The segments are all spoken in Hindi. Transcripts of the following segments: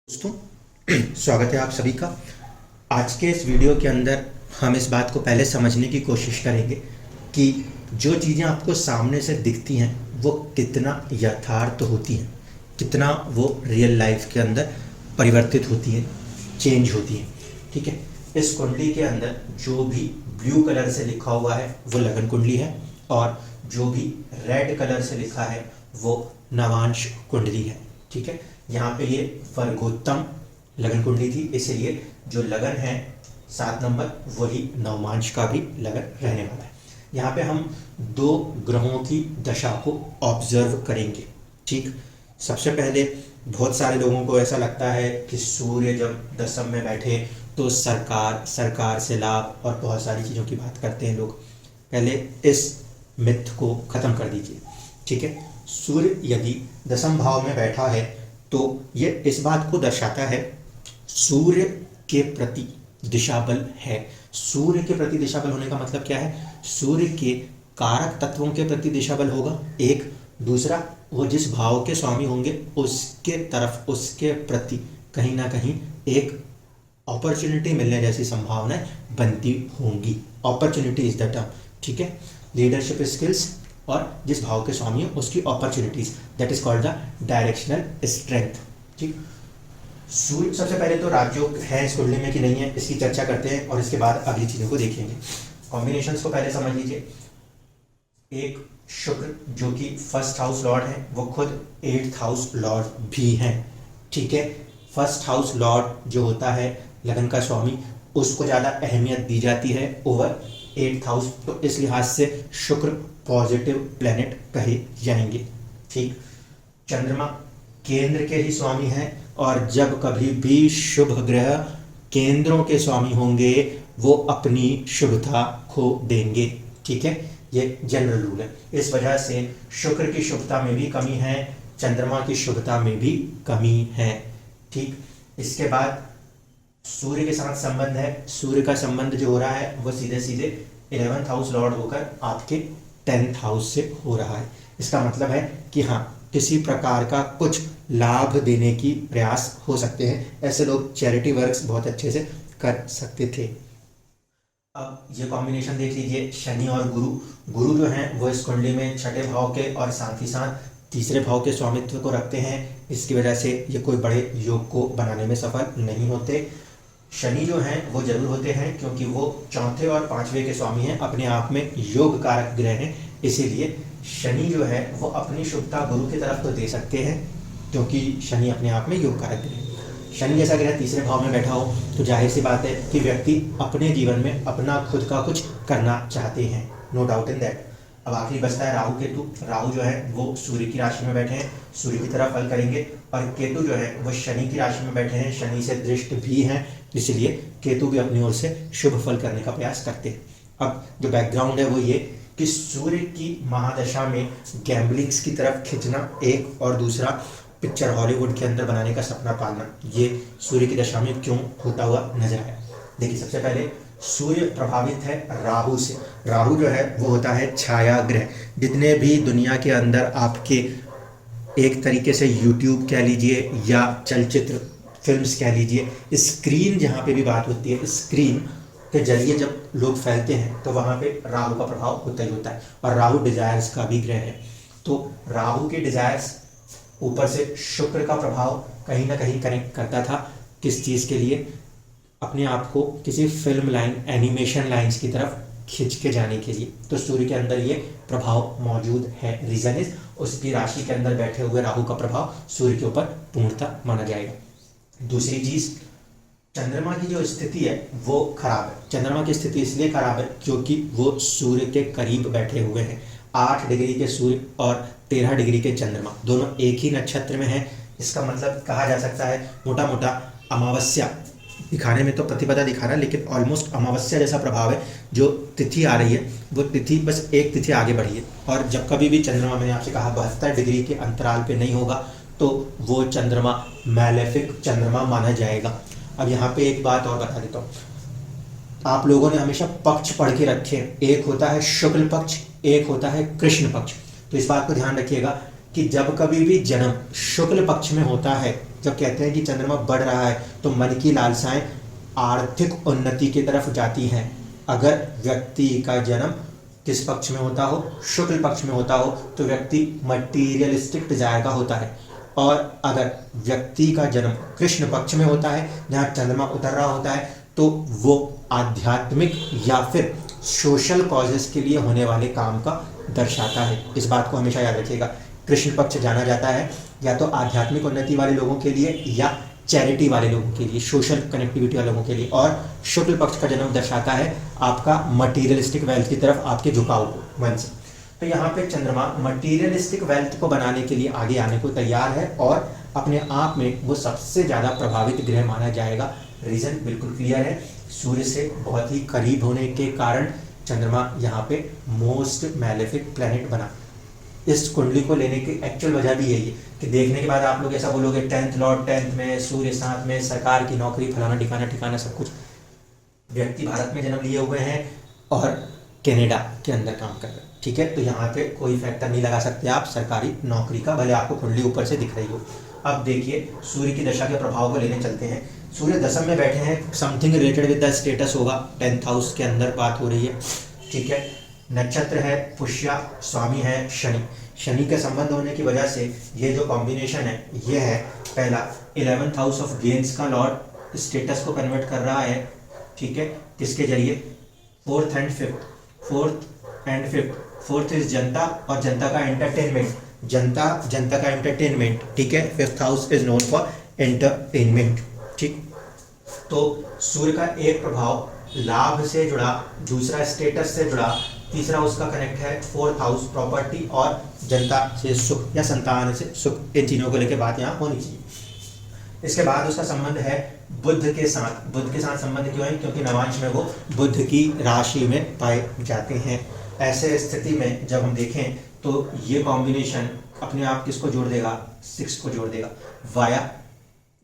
दोस्तों स्वागत है आप सभी का। आज के इस वीडियो के अंदर हम इस बात को पहले समझने की कोशिश करेंगे कि जो चीज़ें आपको सामने से दिखती हैं वो कितना यथार्थ होती हैं, कितना वो रियल लाइफ के अंदर परिवर्तित होती हैं, चेंज होती हैं। ठीक है, इस कुंडली के अंदर जो भी ब्लू कलर से लिखा हुआ है वो लगन कुंडली है और जो भी रेड कलर से लिखा है वो नवांश कुंडली है। ठीक है, यहाँ पे ये वर्गोत्तम लगन कुंडली थी, इसलिए जो लगन है 7 नंबर वही नवमांश का भी लगन रहने वाला है। यहाँ पे हम 2 ग्रहों की दशा को ऑब्जर्व करेंगे। ठीक, सबसे पहले बहुत सारे लोगों को ऐसा लगता है कि सूर्य जब दशम में बैठे तो सरकार से लाभ और बहुत सारी चीज़ों की बात करते हैं लोग। पहले इस मिथ को ख़त्म कर दीजिए। ठीक है, सूर्य यदि दशम भाव में बैठा है तो ये इस बात को दर्शाता है सूर्य के प्रति दिशा बल है। सूर्य के प्रति दिशा बल होने का मतलब क्या है? सूर्य के कारक तत्वों के प्रति दिशा बल होगा एक, दूसरा वो जिस भाव के स्वामी होंगे उसके तरफ, उसके प्रति कहीं ना कहीं एक अपॉर्चुनिटी मिलने जैसी संभावनाएं बनती होंगी। Opportunity is the term. ठीक है, लीडरशिप स्किल्स और जिस भाव के स्वामी है उसकी opportunities, that is called the directional strength. ठीक, सूर्य सबसे पहले तो राजयोग है इस कुंडली में कि नहीं है इसकी चर्चा करते हैं और इसके बाद अगली चीजों को देखेंगे। कॉम्बिनेशंस को पहले समझ लीजिए। एक शुक्र जो कि फर्स्ट हाउस लॉर्ड है वो खुद 8th हाउस लॉर्ड भी हैं। ठीक है, फर्स्ट हाउस लॉर्ड जो होता है लगन का स्वामी उसको ज़्यादा अहमियत दी जाती है ओवर 8th हाउस, तो इस लिहाज से शुक्र पॉजिटिव प्लेनेट कहे जाएंगे। ठीक, चंद्रमा केंद्र के ही स्वामी हैं और जब कभी भी शुभ ग्रह केंद्रों के स्वामी होंगे वो अपनी शुभता खो देंगे। ठीक है, ये जनरल रूल है। इस वजह से शुक्र की शुभता में भी कमी है, चंद्रमा की शुभता में भी कमी है। ठीक, इसके बाद सूर्य के साथ संबंध है। सूर्य का संबंध जो हो रहा है वो सीधे सीधे 11th हाउस लॉर्ड होकर आपके 10th हाउस से हो रहा है। इसका मतलब है कि हाँ, किसी प्रकार का कुछ लाभ देने की प्रयास हो सकते हैं। ऐसे लोग चैरिटी वर्क्स बहुत अच्छे से कर सकते थे। अब ये कॉम्बिनेशन देख लीजिए, शनि और गुरु जो हैं वो इस कुंडली में 6ठे भाव के और साथ ही साथ 3रे भाव के स्वामित्व को रखते हैं। इसकी वजह से ये कोई बड़े योग को बनाने में सफल नहीं होते। शनि जो हैं वो जरूर होते हैं क्योंकि वो 4थे और 5वें के स्वामी हैं, अपने आप में योग कारक ग्रह हैं, इसीलिए शनि जो है वो अपनी शुभता गुरु की तरफ तो दे सकते हैं क्योंकि शनि अपने आप में योग कारक ग्रह है। शनि जैसा ग्रह 3रे भाव में बैठा हो तो जाहिर सी बात है कि व्यक्ति अपने जीवन में अपना खुद का कुछ करना चाहते हैं, नो डाउट इन दैट। अब आखिरी बचता है राहु केतु। राहु जो है वो सूर्य की राशि में बैठे हैं, सूर्य की तरफ फल करेंगे, और केतु जो है वो शनि की राशि में बैठे हैं, शनि से दृष्ट भी हैं, इसलिए केतु भी अपनी ओर से शुभ फल करने का प्रयास करते हैं। अब जो बैकग्राउंड है वो ये कि सूर्य की महादशा में गैम्बलिंग्स की तरफ खिंचना एक, और दूसरा पिक्चर हॉलीवुड के अंदर बनाने का सपना पालना, ये सूर्य की दशा में क्यों होता हुआ नजर आया। देखिए, सबसे पहले सूर्य प्रभावित है राहु से। राहु जो है वो होता है छाया ग्रह। जितने भी दुनिया के अंदर आपके एक तरीके से यूट्यूब कह लीजिए या चलचित्र फिल्म्स कह लीजिए, स्क्रीन जहाँ पे भी बात होती है, स्क्रीन के जरिए जब लोग फैलते हैं तो वहाँ पे राहु का प्रभाव होता ही होता है। और राहु डिजायर्स का भी ग्रह है, तो राहु के डिजायर्स ऊपर से शुक्र का प्रभाव कहीं ना कहीं कनेक्ट करता था। किस चीज़ के लिए? अपने आप को किसी फिल्म लाइन, एनिमेशन लाइन्स की तरफ खिंच के जाने के लिए। तो सूर्य के अंदर ये प्रभाव मौजूद है। रीजन इज उसकी राशि के अंदर बैठे हुए राहु का प्रभाव सूर्य के ऊपर पूर्णतः माना जाएगा। दूसरी चीज, चंद्रमा की जो स्थिति है वो खराब है। चंद्रमा की स्थिति इसलिए खराब है क्योंकि वो सूर्य के करीब बैठे हुए हैं। 8 डिग्री के सूर्य और 13 डिग्री के चंद्रमा दोनों एक ही नक्षत्र में हैं। इसका मतलब कहा जा सकता है मोटा मोटा अमावस्या दिखाने में तो प्रतिपदा दिखा रहा है, लेकिन ऑलमोस्ट अमावस्या जैसा प्रभाव है। जो तिथि आ रही है वो तिथि बस एक तिथि आगे बढ़ी है, और जब कभी भी चंद्रमा, मैंने आपसे कहा 72 डिग्री के अंतराल पे नहीं होगा तो वो चंद्रमा मैलेफिक चंद्रमा माना जाएगा। अब यहाँ पे एक बात और बता देता हूँ, आप लोगों ने हमेशा पक्ष पढ़ के रखे हैं, एक होता है शुक्ल पक्ष, एक होता है कृष्ण पक्ष। तो इस बात को ध्यान रखिएगा कि जब कभी भी जन्म शुक्ल पक्ष में होता है जब कहते हैं कि चंद्रमा बढ़ रहा है तो मन की लालसाएं आर्थिक उन्नति की तरफ जाती हैं। अगर व्यक्ति का जन्म किस पक्ष में होता हो, शुक्ल पक्ष में होता हो, तो व्यक्ति मटीरियलिस्टिक डिजायर का होता है। और अगर व्यक्ति का जन्म कृष्ण पक्ष में होता है जहाँ चंद्रमा उतर रहा होता है, तो वो आध्यात्मिक या फिर सोशल कॉजेस के लिए होने वाले काम का दर्शाता है। इस बात को हमेशा याद रखिएगा। कृष्ण पक्ष जाना जाता है या तो आध्यात्मिक उन्नति वाले लोगों के लिए या चैरिटी वाले लोगों के लिए, सोशल कनेक्टिविटी वाले लोगों के लिए, और शुक्ल पक्ष का जन्म दर्शाता है आपका मटीरियलिस्टिक वेल्थ की तरफ आपके झुकाव को मन से। तो यहाँ पे चंद्रमा मटीरियलिस्टिक वेल्थ को बनाने के लिए आगे आने को तैयार है और अपने आप में वो सबसे ज़्यादा प्रभावित ग्रह माना जाएगा। रीज़न बिल्कुल क्लियर है, सूर्य से बहुत ही करीब होने के कारण चंद्रमा यहाँ पे मोस्ट मैलेफिक प्लैनेट बना। इस कुंडली को लेने की एक्चुअल वजह भी यही है कि देखने के बाद आप लोग ऐसा बोलोगे 10th लॉर्ड 10th में, सूर्य 7 में, सरकार की नौकरी, फलाना ठिकाना ठिकाना सब कुछ। व्यक्ति भारत में जन्म लिए हुए हैं और कनाडा के अंदर काम कर रहे हैं, ठीक है, तो यहाँ पे कोई फैक्टर नहीं लगा सकते आप सरकारी नौकरी का, भले आपको कुंडली ऊपर से दिख रही हो। अब देखिए सूर्य की दशा के प्रभाव को लेने चलते हैं। सूर्य दशम में बैठे हैं, something related with the status होगा, 10th हाउस के अंदर बात हो रही है, ठीक है। नक्षत्र है पुष्या, स्वामी है शनि। शनि के संबंध होने की वजह से ये जो कॉम्बिनेशन है ये है, पहला 11th हाउस ऑफ गेन्स का लॉर्ड स्टेटस को कन्वर्ट कर रहा है, ठीक है, किसके जरिए, 4th and 5th। Fourth is जनता और जनता का एंटरटेनमेंट, जनता का एंटरटेनमेंट, ठीक है। 5th house is known for entertainment, ठीक। तो सूर्य का एक प्रभाव लाभ से जुड़ा, दूसरा स्टेटस से जुड़ा, तीसरा उसका कनेक्ट है 4th हाउस प्रॉपर्टी और जनता से सुख या संतान से सुख। इन तीनों को लेकर बात यहाँ होनी चाहिए। इसके बाद उसका संबंध है बुध के साथ। बुध के साथ संबंध क्यों है, क्योंकि नवांश में वो बुध की राशि में पाए जाते हैं। ऐसे स्थिति में जब हम देखें तो ये कॉम्बिनेशन अपने आप किसको जोड़ देगा, 6 को जोड़ देगा वाया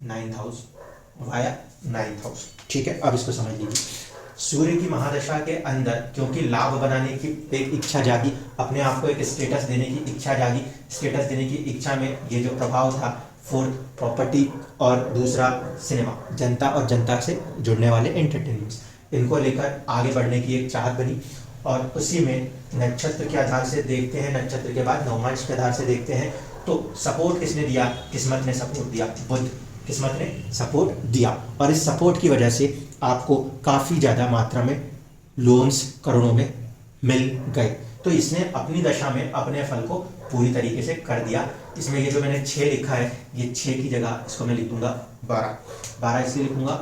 9th हाउस, ठीक है। अब इसको समझ लीजिए, सूर्य की महादशा के अंदर क्योंकि लाभ बनाने की एक इच्छा जागी, अपने आप को एक स्टेटस देने की इच्छा जागी, स्टेटस देने की इच्छा में ये जो प्रभाव था 4th प्रॉपर्टी और दूसरा सिनेमा, जनता और जनता से जुड़ने वाले एंटरटेनमेंट्स, इनको लेकर आगे बढ़ने की एक चाहत बनी। और उसी में नक्षत्र के आधार से देखते हैं, नक्षत्र के बाद नवमांश के आधार से देखते हैं, तो सपोर्ट किसने दिया, किस्मत ने सपोर्ट दिया, बुध किस्मत ने सपोर्ट दिया। और इस सपोर्ट की वजह से आपको काफ़ी ज़्यादा मात्रा में लोन्स करोड़ों में मिल गए। तो इसने अपनी दशा में अपने फल को पूरी तरीके से कर दिया। इसमें ये जो मैंने 6 लिखा है, ये 6 की जगह इसको मैं लिखूंगा 12 इसलिए लिखूंगा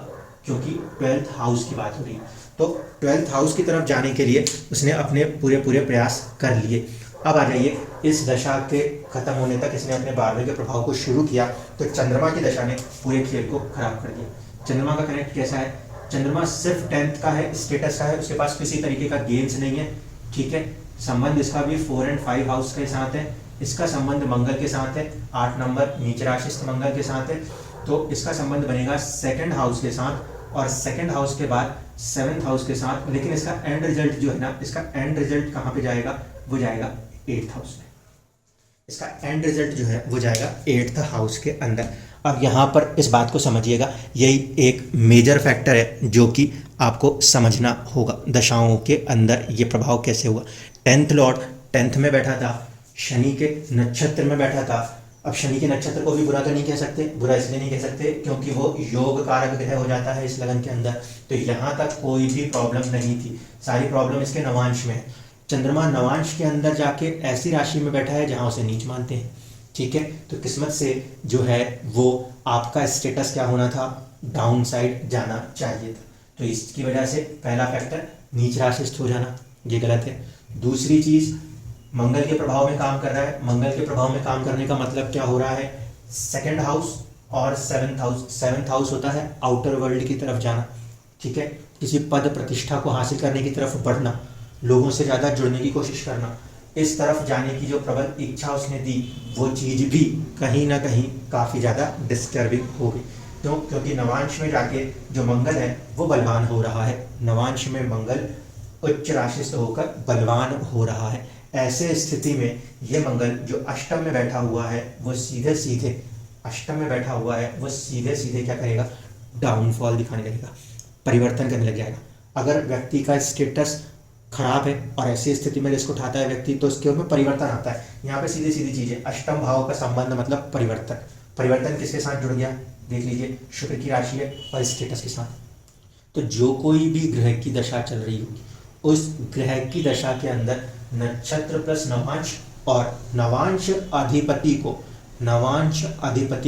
क्योंकि 12th हाउस की बात हो रही है। तो 12th हाउस की तरफ जाने के लिए उसने अपने पूरे प्रयास कर लिए। अब आ जाइए, इस दशा के खत्म होने तक इसने अपने 12वें के प्रभाव को शुरू किया, तो चंद्रमा की दशा ने पूरे खेल को खराब कर दिया। चंद्रमा का कनेक्ट कैसा है, चंद्रमा सिर्फ 10th का है, स्टेटस का है, उसके पास किसी तरीके का गेन्स नहीं है, ठीक है। संबंध इसका भी 4 और 5 हाउस के साथ है, इसका संबंध मंगल के साथ है, 8 नंबर नीच राशिस्थ मंगल के साथ है, तो इसका संबंध बनेगा 2nd हाउस के साथ और 2nd हाउस के बाद 7th हाउस के साथ। लेकिन इसका एंड रिजल्ट जो है ना, इसका एंड रिजल्ट कहाँ पे जाएगा, वो जाएगा 8th हाउस में। इसका एंड रिजल्ट जो है वो जाएगा 8th हाउस के अंदर। अब यहाँ पर इस बात को समझिएगा, यही एक मेजर फैक्टर है जो कि आपको समझना होगा दशाओं के अंदर ये प्रभाव कैसे हुआ। 10th लॉर्ड 10th में बैठा था, शनि के नक्षत्र में बैठा था। अब शनि के नक्षत्र को भी बुरा तो नहीं कह सकते, बुरा इसलिए नहीं कह सकते क्योंकि वो योग कारक ग्रह हो जाता है इस लगन के अंदर। तो यहाँ तक कोई भी प्रॉब्लम नहीं थी, सारी प्रॉब्लम इसके नवांश में है। चंद्रमा नवांश के अंदर जाके ऐसी राशि में बैठा है जहाँ उसे नीच मानते हैं, ठीक है। तो किस्मत से जो है वो आपका स्टेटस क्या होना था, डाउन साइड जाना चाहिए था। तो इसकी वजह से पहला फैक्टर नीच राशिस्थ हो जाना, ये गलत है। दूसरी चीज, मंगल के प्रभाव में काम कर रहा है। मंगल के प्रभाव में काम करने का मतलब क्या हो रहा है, 2nd हाउस और 7th हाउस। 7th हाउस होता है आउटर वर्ल्ड की तरफ जाना, ठीक है, किसी पद प्रतिष्ठा को हासिल करने की तरफ बढ़ना, लोगों से ज़्यादा जुड़ने की कोशिश करना। इस तरफ जाने की जो प्रबल इच्छा उसने दी, वो चीज़ भी कहीं ना कहीं काफ़ी ज़्यादा डिस्टर्बिंग हो गई। क्यों, क्योंकि नवांश में जाके जो मंगल है वो बलवान हो रहा है। नवांश में मंगल उच्च राशि से होकर बलवान हो रहा है। ऐसे स्थिति में ये मंगल जो अष्टम में बैठा हुआ है वो सीधे सीधे अष्टम में बैठा हुआ है वो सीधे सीधे क्या करेगा, डाउनफॉल दिखाने लगेगा, परिवर्तन करने लग जाएगा। अगर व्यक्ति का स्टेटस खराब है और ऐसी स्थिति में रिस्क उठाता है व्यक्ति, तो उसके ऊपर परिवर्तन आता है। यहाँ पे सीधी सीधी चीजें, अष्टम भाव का संबंध मतलब परिवर्तन। परिवर्तन किसके साथ जुड़ गया, देख लीजिए, शुक्र की राशि है और स्टेटस के साथ। तो जो कोई भी ग्रह की दशा चल रही होगी, उस ग्रह की दशा के अंदर नक्षत्र प्लस नवांश और नवांश अधिपति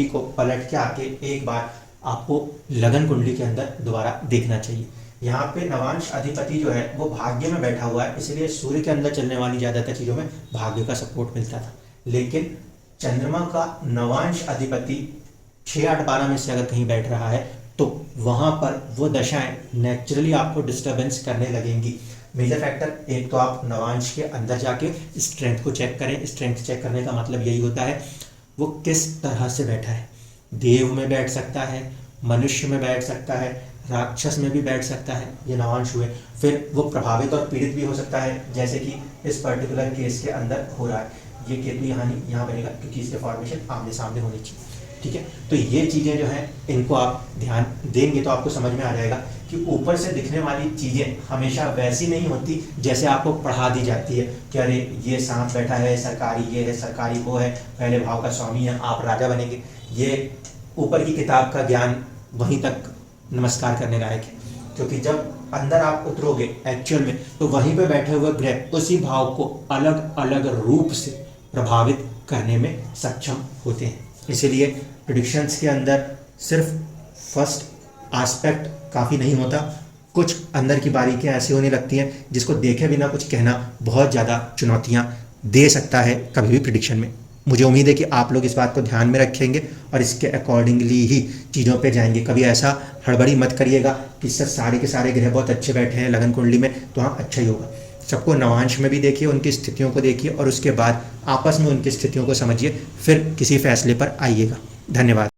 को पलट के आके एक बार आपको लगन कुंडली के अंदर दोबारा देखना चाहिए। यहाँ पे नवांश अधिपति जो है वो भाग्य में बैठा हुआ है, इसलिए सूर्य के अंदर चलने वाली ज्यादातर चीजों में भाग्य का सपोर्ट मिलता था। लेकिन चंद्रमा का नवांश अधिपति 6, 8, 12 में से अगर कहीं बैठ रहा है तो वहां पर वो दशाएं नेचुरली आपको डिस्टर्बेंस करने लगेंगी। मेजर फैक्टर एक तो आप नवांश के अंदर जाके स्ट्रेंथ को चेक करें। स्ट्रेंथ चेक करने का मतलब यही होता है वो किस तरह से बैठा है। देव में बैठ सकता है, मनुष्य में बैठ सकता है, राक्षस में भी बैठ सकता है, ये नवांश हुए। फिर वो प्रभावित और पीड़ित भी हो सकता है, जैसे कि इस पर्टिकुलर केस के अंदर हो रहा है। ये केतु यहाँ बनेगा क्योंकि इसके फॉर्मेशन आमने सामने होनी चाहिए। ठीक है, तो ये चीजें जो हैं इनको आप ध्यान देंगे तो आपको समझ में आ जाएगा कि ऊपर से दिखने वाली चीजें हमेशा वैसी नहीं होती जैसे आपको पढ़ा दी जाती है कि अरे ये सांप बैठा है सरकारी, ये है सरकारी, वो है पहले भाव का स्वामी है, आप राजा बनेंगे। ये ऊपर की किताब का ज्ञान वहीं तक नमस्कार करने लायक है, क्योंकि जब अंदर आप उतरोगे एक्चुअल में तो वहीं पे बैठे हुए ग्रह उसी भाव को अलग अलग रूप से प्रभावित करने में सक्षम होते हैं। इसीलिए प्रेडिक्शंस के अंदर सिर्फ फर्स्ट एस्पेक्ट काफ़ी नहीं होता, कुछ अंदर की बारीकियां ऐसी होने लगती हैं जिसको देखे बिना कुछ कहना बहुत ज़्यादा चुनौतियां दे सकता है कभी भी प्रेडिक्शन में। मुझे उम्मीद है कि आप लोग इस बात को ध्यान में रखेंगे और इसके अकॉर्डिंगली ही चीज़ों पे जाएंगे। कभी ऐसा हड़बड़ी मत करिएगा कि सर सारे के सारे ग्रह बहुत अच्छे बैठे हैं लगन कुंडली में तो हाँ अच्छा ही होगा। सबको नवांश में भी देखिए, उनकी स्थितियों को देखिए और उसके बाद आपस में उनकी स्थितियों को समझिए, फिर किसी फैसले पर आइएगा। धन्यवाद।